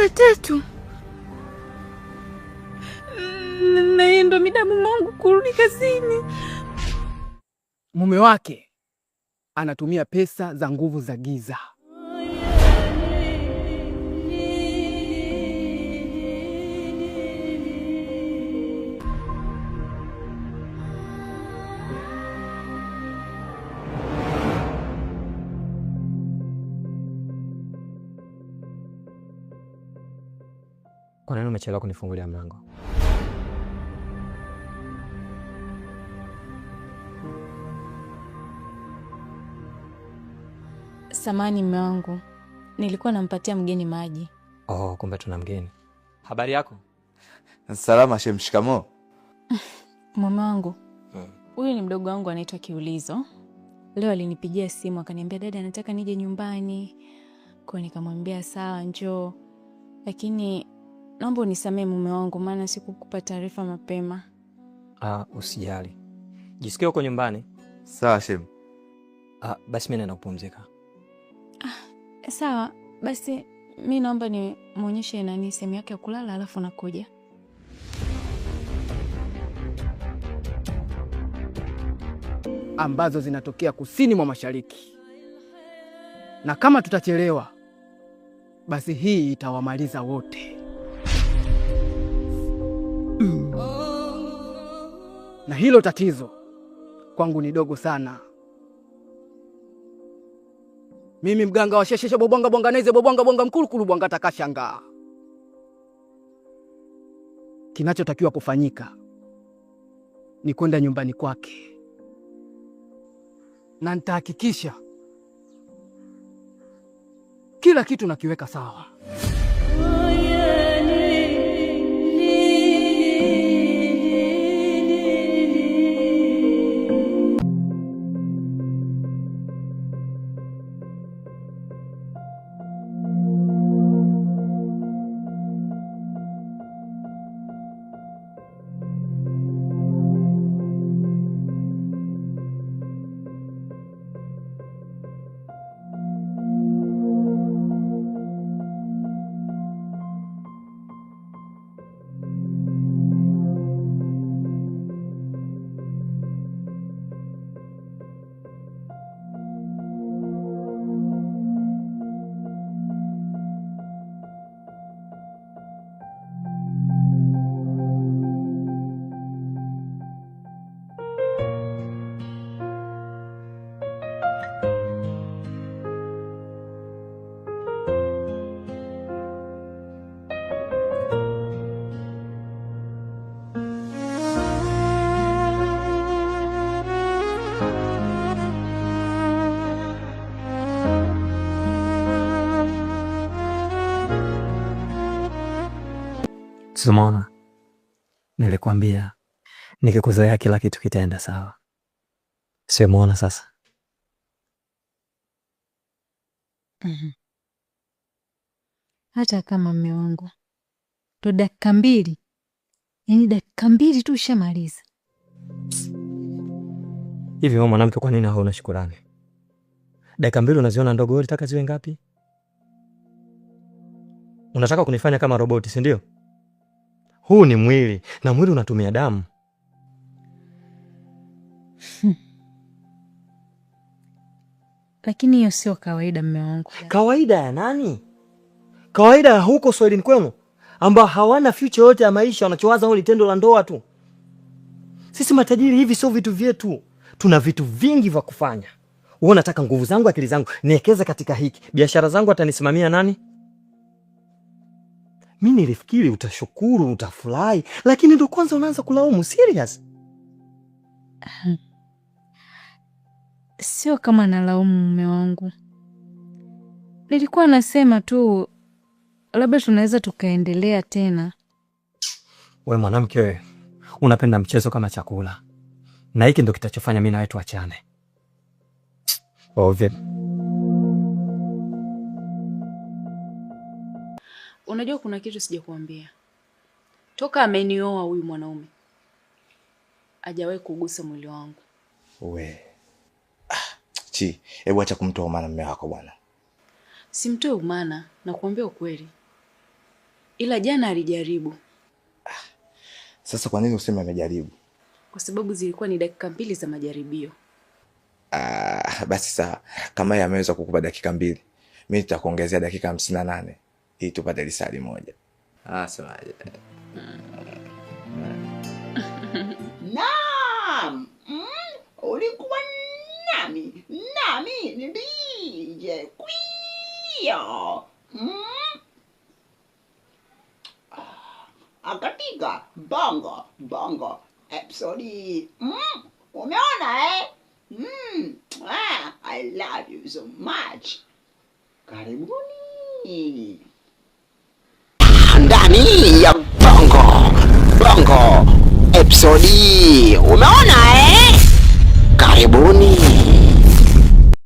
3 na yeye ndo mida mume wangu kurudi kazini. Mume wake anatumia pesa za nguvu za giza. Kwa nini umechelewa kunifungulia mlango? Samani mume wangu, nilikuwa nampatia mgeni maji. Oh, kumbe tuna mgeni. Habari yako? Salama shem, shikamoo. Mume wangu, huyu ni mdogo wangu anaitwa Kiulizo. Leo alinipigia simu akaniambia dada anataka nije nyumbani. Kwa nikamwambia sawa njoo. Lakini naomba unisamee mume wangu maana sikukupa taarifa mapema. Usijali. Jisikie uko nyumbani. Sawa shem. Basi mimi naenda kupumzika. Sawa, basi mimi naomba ni muonyeshe nani sehemu yake ya kulala alafu nakuja. Ambazo zinatokea kusini mwa mashariki. Na kama tutachelewa, basi hii itawamaliza wote. Na hilo tatizo kwangu ni dogo sana. Mimi mganga wa shesheshe bobwanga bwanganeze bobwanga bwanga mkulukulu bwanga takashanga. Kinachotakiwa kufanyika ni kwenda nyumbani kwake. Na nitahakikisha kila kitu nakiweka sawa. Simona, nilikwambia nikikuzoea kila kitu kitaenda sawa. Sio muona sasa? Hata kama mume wangu ndo dakika 2, yaani dakika 2 tu ushamaliza. Hivi wewe mwanamke, kwa nini hauna shukrani? Dakika 2 unaziona ndogo, unataka ziwe ngapi? Unataka kunifanya kama roboti, si ndio? Huu ni mwili na mwili unatumia damu. Lakini hiyo sio kawaida mume wangu. Kawaida ya nani? Kawaida ya huko Swahilini kwenu ambao hawana future yote ya maisha, wanachowaza wao tendo la ndoa tu. Sisi matajiri hivi sio vitu vyetu. Tuna vitu vingi vya kufanya. Wewe unataka nguvu zangu, akili zangu niwekeze katika hiki. Biashara zangu atanisimamia nani? Mimi nilifikiri utashukuru, utafurahi, lakini ndo kwanza unaanza kulaumu. Serious? Sio kama nalaumu mume wangu. Nilikuwa nasema tu labda tunaweza tukaendelea tena. Wewe mwanamke wewe, unapenda mchezo kama chakula. Na hiki ndo kitachofanya mimi na wewe tuachane. Ovyo. Unajua kuna kitu sijakuambia. Toka amenioa huyu mwanaume hajawahi kugusa mwili wangu. Hebu acha kumtoa maana mume wako bwana. Simtoe umana na kuambia ukweli. ila jana alijaribu. Sasa kwa nini useme amejaribu? Kwa sababu zilikuwa ni dakika 2 za majaribio. Basi sawa. Kama yeye ameweza kukupa dakika 2, mimi nitakuongezea dakika 58 ili tupate lisali moja. Sawa. Naam. Ulikuwa nami ni DJ Kwio. Akatika bongo episode. Umeona eh? I love you so much. Karibuni ndani ya bongo episode. Umeona eh? Karibuni.